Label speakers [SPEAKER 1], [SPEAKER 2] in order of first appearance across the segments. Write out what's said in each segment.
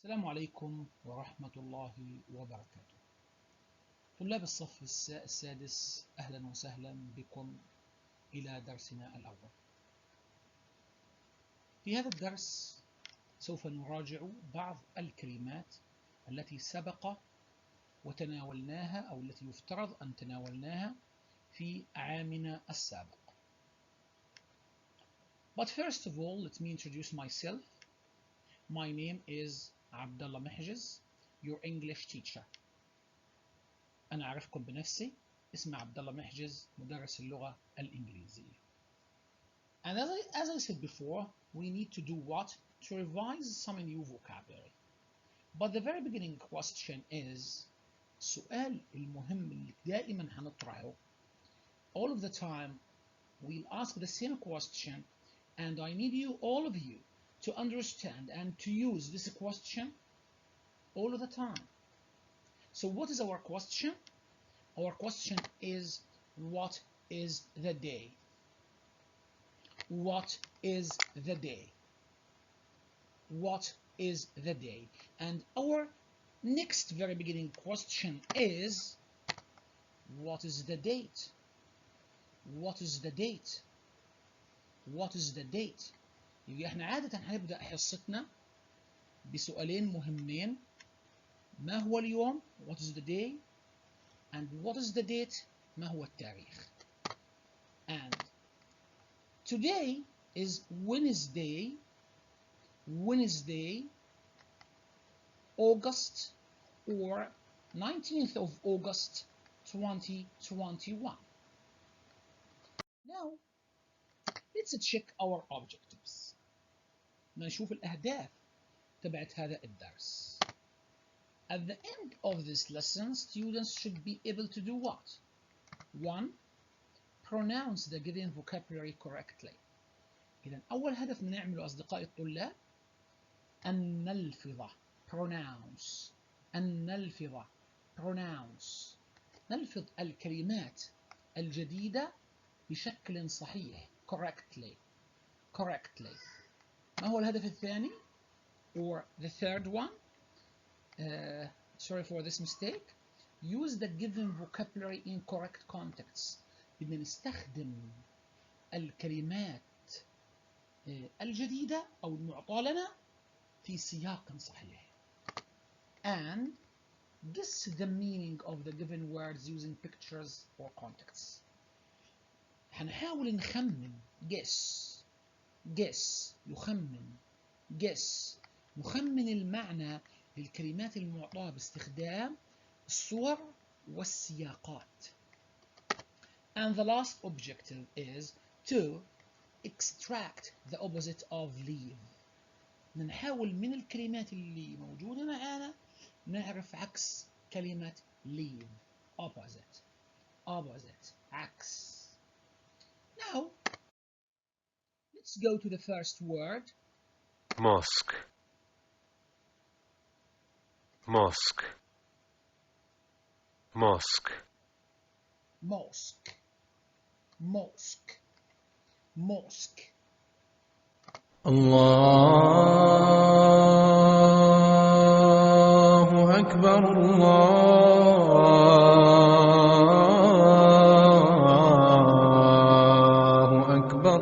[SPEAKER 1] السلام عليكم ورحمة الله وبركاته. طلاب الصف السادس، أهلا وسهلا بكم إلى درسنا الأول. في هذا الدرس سوف نراجع بعض الكلمات التي سبق وتناولناها أو التي يفترض أن تناولناها في عامنا السابق. But first of all, let me introduce myself. My name is عبد محجز, your English teacher. أنا أعرفكم بنفسي، اسمي عبد محجز، مدرس اللغة الإنجليزية. And as I said before, we need to do what? To revise some new vocabulary. But the very beginning question is السؤال المهم اللي دائما هنطرحه. All of the time we'll ask the same question, and I need you, all of you, to understand and to use this question all of the time. So what is our question? Our question is, what is the day? What is the day? What is the day? And our next very beginning question is, what is the date? What is the date? What is the date? يبقى احنا عادة هنبدأ حصتنا بسؤالين مهمين. ما هو اليوم؟ What is the day? And what is the date? ما هو التاريخ؟ And today is Wednesday, August or 19th of August 2021. Now let's check our objectives. نشوف الأهداف تبعت هذا الدرس. At the end of this lesson, students should be able to do what? 1. Pronounce the given vocabulary correctly. إذا أول هدف نعمله أصدقائي الطلاب أن نلفظ. Pronounce. أن نلفظ. Pronounce. نلفظ الكلمات الجديدة بشكل صحيح. Correctly. ما هو الهدف الثاني? Or the third one? Sorry for this mistake. Use the given vocabulary in correct contexts. بدنا نستخدم الكلمات الجديدة أو المعطاة لنا في سياق صحيح. And guess the meaning of the given words using pictures or contexts. هنحاول نخمن. guess يخمن. guess نخمن المعنى للكلمات المعطاة باستخدام الصور والسياقات. And the last objective is to extract the opposite of leave. نحاول من الكلمات اللي موجودة معانا نعرف عكس كلمة leave. opposite عكس. Now let's go to the first word.
[SPEAKER 2] Mosque.
[SPEAKER 1] Mosque.
[SPEAKER 3] الله أكبر. الله أكبر.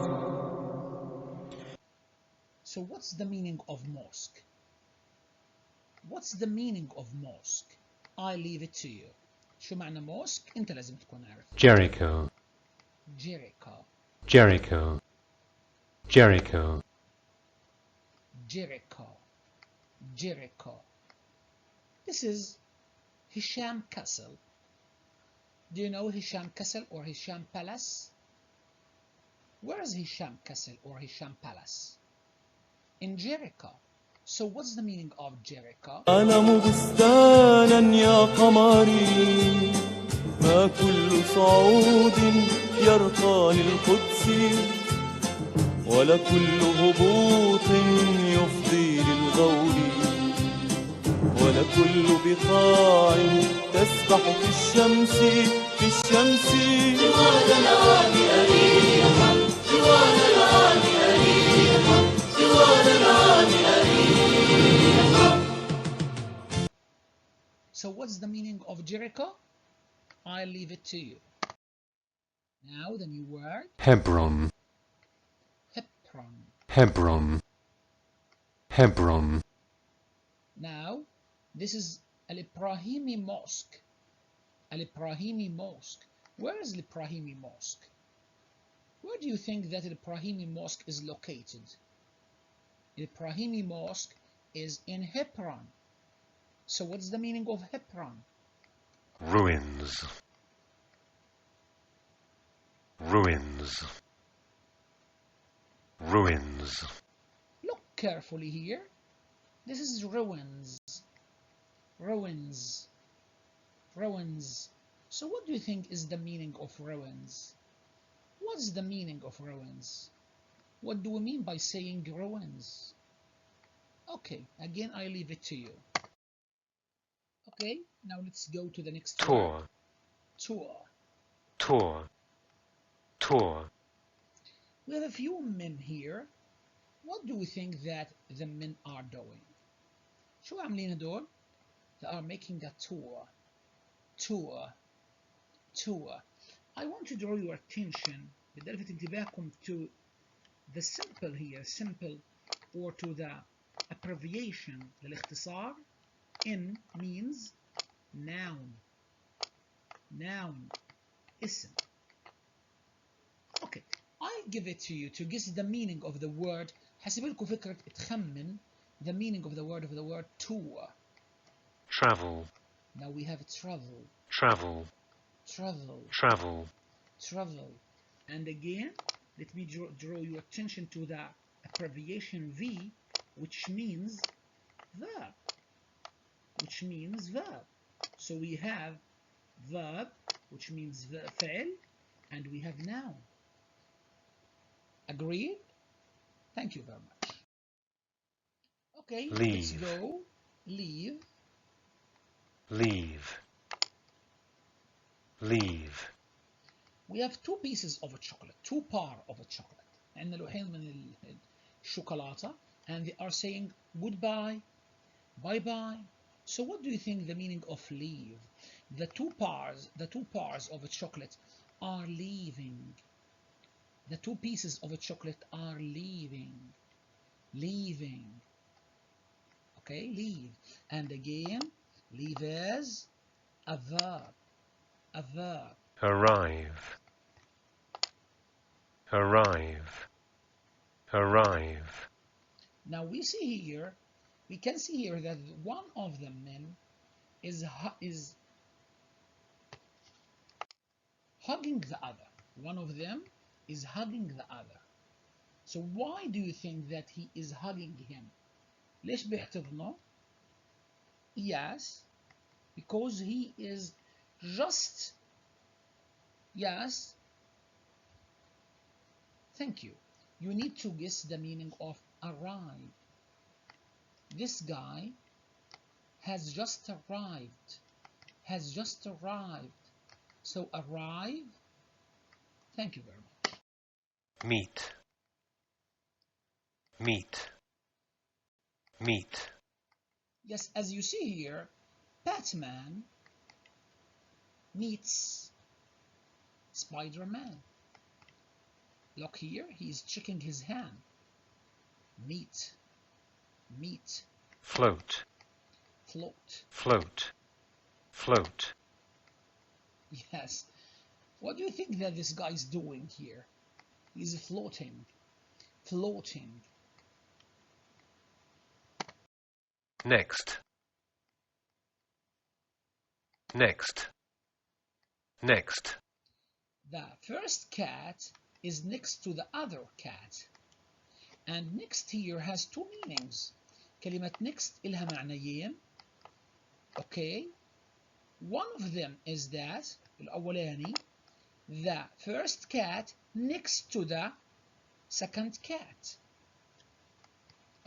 [SPEAKER 1] So what's the meaning of mosque? What's the meaning of mosque? I leave it to you. شو معنى mosque؟ أنت لازم تكون عارف.
[SPEAKER 2] Jericho.
[SPEAKER 1] This is Hisham Castle. Do you know Hisham Castle or Hisham Palace? Where is Hisham Castle or Hisham Palace? In Jericho. So what's the meaning of Jericho?
[SPEAKER 4] أعلم بستانا يا قمري ما كل صعود يرقى للقدس ولا كل هبوط يفضي للغول ولا كل بقاع تسبح في الشمس جوال العام أريحا جوال العام أريحا جوال العام أريحا
[SPEAKER 1] So what's the meaning of Jericho? I'll leave it to you. Now the new word.
[SPEAKER 2] Hebron.
[SPEAKER 1] Hebron.
[SPEAKER 2] Hebron. Hebron.
[SPEAKER 1] Now this is Al-Ibrahimi Mosque. Al-Ibrahimi Mosque. Where is Al-Ibrahimi Mosque? Where do you think that Al-Ibrahimi Mosque is located? Al-Ibrahimi Mosque is in Hebron. So what's the meaning of Hebron?
[SPEAKER 2] Ruins. Ruins. Ruins.
[SPEAKER 1] Look carefully here. This is ruins. Ruins. Ruins. So what do you think is the meaning of ruins? What's the meaning of ruins? What do we mean by saying ruins? Okay, again I leave it to you. Okay, now let's go to the next
[SPEAKER 2] Tour.
[SPEAKER 1] word. Tour.
[SPEAKER 2] Tour. Tour.
[SPEAKER 1] We have a few men here. What do we think that the men are doing? شو عاملين هدول? They are making a tour. Tour. Tour. I want to draw your attention. بدي ألفت انتباهكم to the simple here, simple, or to the abbreviation, للاختصار. N means noun. Noun. اسم. Okay, I give it to you to guess the meaning of the word. حسب لكم فكرة تخمن the meaning of the word tour.
[SPEAKER 2] Travel.
[SPEAKER 1] Now we have travel.
[SPEAKER 2] Travel.
[SPEAKER 1] Travel.
[SPEAKER 2] Travel.
[SPEAKER 1] Travel. And again, let me draw your attention to the abbreviation V, which means verb. Which means verb. So we have verb, which means فعل, and we have noun. Agreed? Thank you very much. Okay, let's
[SPEAKER 2] Leave.
[SPEAKER 1] go. Leave.
[SPEAKER 2] Leave. Leave.
[SPEAKER 1] We have two pieces of a chocolate, two par of a chocolate. عندنا لوحين من الشوكولاتة, and they are saying goodbye, bye-bye. So what do you think the meaning of leave? The two pars of a chocolate are leaving. The two pieces of a chocolate are leaving. Leaving. Okay, leave. And again, leave is a verb. A verb.
[SPEAKER 2] Arrive. Arrive. Arrive.
[SPEAKER 1] Now we can see here that one of the men is hugging the other. One of them is hugging the other. So why do you think that he is hugging him? ليش بيحتضنه? Yes, because he is just, yes, thank you. You need to guess the meaning of arrive. This guy has just arrived. Has just arrived. So arrive. Thank you very much.
[SPEAKER 2] Meet. Meet. Meet.
[SPEAKER 1] Yes, as you see here, Batman meets Spider-Man. Look here, he is checking his hand. Meet. Meet.
[SPEAKER 2] Float.
[SPEAKER 1] Float.
[SPEAKER 2] Float. Float.
[SPEAKER 1] Yes. What do you think that this guy is doing here? He's floating. Floating.
[SPEAKER 2] Next. Next. Next.
[SPEAKER 1] The first cat is next to the other cat. And next here has two meanings. كلمة next إلها معنيين. Okay. One of them is that الأولاني, the first cat next to the second cat.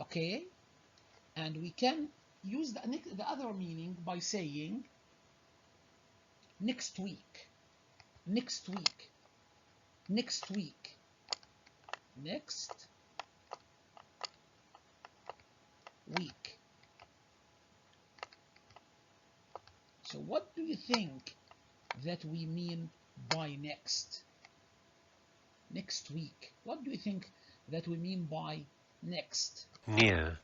[SPEAKER 1] Okay. And we can use the other meaning by saying next week. Next week. Next week. Next week. So what do you think that we mean by next? Next week. What do you think that we mean by next?
[SPEAKER 2] Near.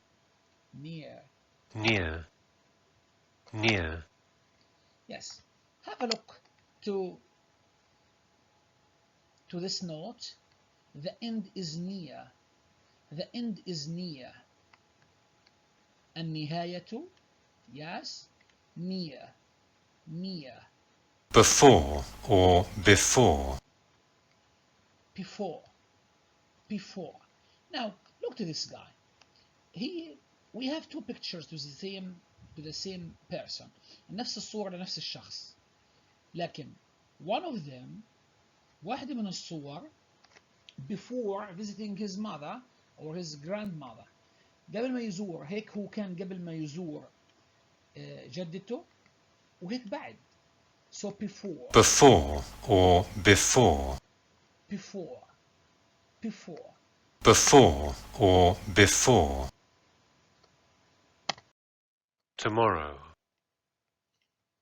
[SPEAKER 1] Near.
[SPEAKER 2] Near. Near.
[SPEAKER 1] Yes. Have a look to this note. The end is near. The end is near. النهاية. Yes. Near. Near.
[SPEAKER 2] Before or before.
[SPEAKER 1] Before. Before. Now look to this guy. We have two pictures to the same person. نفس الصورة لنفس الشخص. لكن one of them, واحدة من الصور, before visiting his mother or his grandmother. قبل ما يزور. هيك هو كان قبل ما يزور جدته وهيك بعد. So before.
[SPEAKER 2] Before or before.
[SPEAKER 1] Before. Before.
[SPEAKER 2] Before or before. Tomorrow.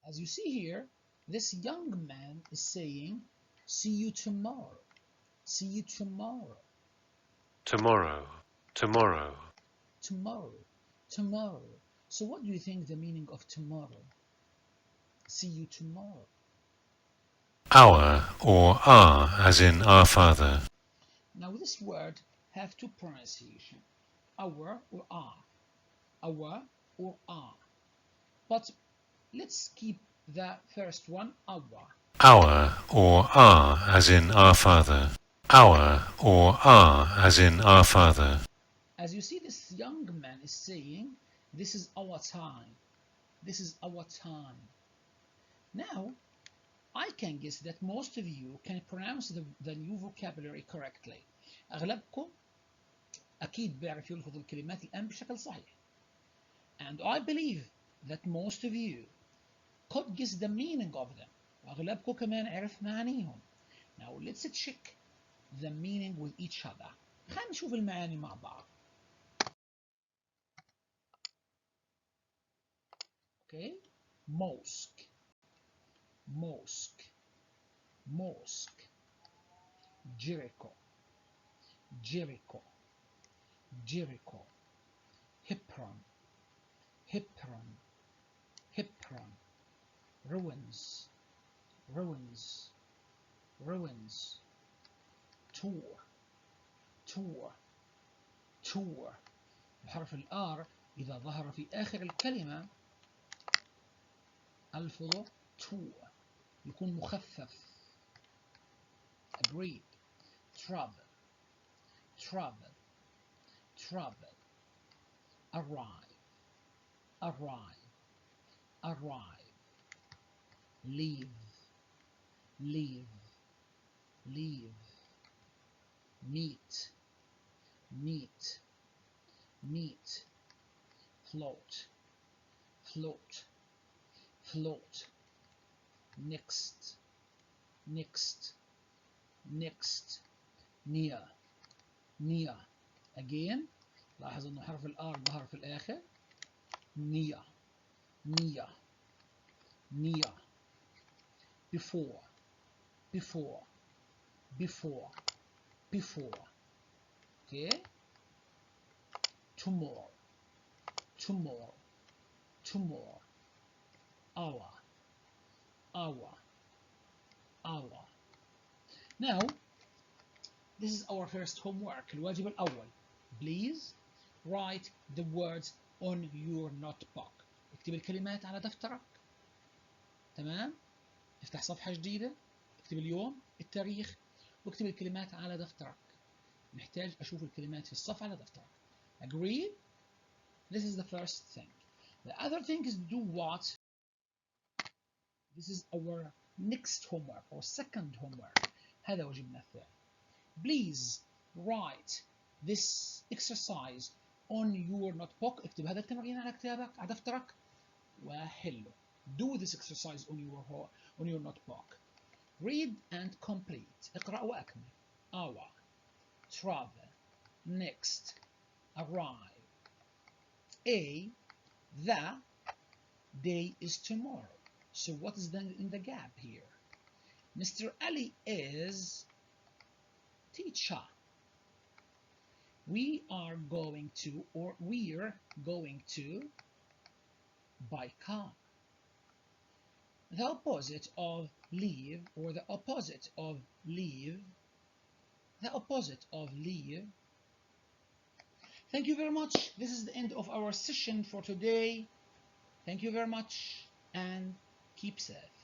[SPEAKER 1] As you see here, this young man is saying, see you tomorrow. See you tomorrow.
[SPEAKER 2] Tomorrow. Tomorrow.
[SPEAKER 1] Tomorrow. Tomorrow. So what do you think the meaning of tomorrow? See you tomorrow.
[SPEAKER 2] Our or our, as in our Father.
[SPEAKER 1] Now this word have two pronunciation. Our or our. Our or our. But let's keep the first one, our.
[SPEAKER 2] Our or our, as in our Father. Our or our, as in our Father.
[SPEAKER 1] As you see, this young man is saying, this is our time. This is our time. Now, I can guess that most of you can pronounce the new vocabulary correctly. أغلبكم أكيد بيعرف يلفظ الكلمات الآن بشكل صحيح. And I believe that most of you could guess the meaning of them. وأغلبكم كمان عرف معانيهم. Now let's check the meaning with each other. خلينا نشوف المعاني مع بعض. Okay, mosque, mosque, mosque, Jericho, Jericho, Jericho, Hebron, Hebron, Hebron, ruins, ruins, ruins, tour, tour, tour. بحرف الآر إذا ظهر في آخر الكلمة ألفظه tour يكون مخفف. agreed. travel, travel, travel, arrive, arrive, arrive, leave, leave, leave, meet, meet, meet, float, float, float, next, next, next, near, near. again لاحظ انه حرف الآر ظهر في الآخر. near, near, near, before, before, before, before. okay, tomorrow, tomorrow, tomorrow, hour, hour, hour. Now, this is our first homework. الواجب الأول. Please write the words on your notebook. اكتب الكلمات على دفترك. تمام؟ افتح صفحة جديدة. اكتب اليوم، التاريخ، واكتب الكلمات على دفترك. محتاج أشوف الكلمات في الصف على دفترك. Agreed? This is the first thing. The other thing is do what? This is our next homework or second homework. هذا واجبنا الثاني. Please write this exercise on your notebook. اكتب هذا التمرين على كتابك على دفترك وحله. Do this exercise on your notebook. Read and complete. اقرأ وأكمل. Hour, travel, next, arrive. A, the day is tomorrow. So what is in the gap here? Mr. Ali is teacher. We are going to, or we're going to buy car. The opposite of leave, or the opposite of leave, the opposite of leave. Thank you very much. This is the end of our session for today. Thank you very much and keep safe.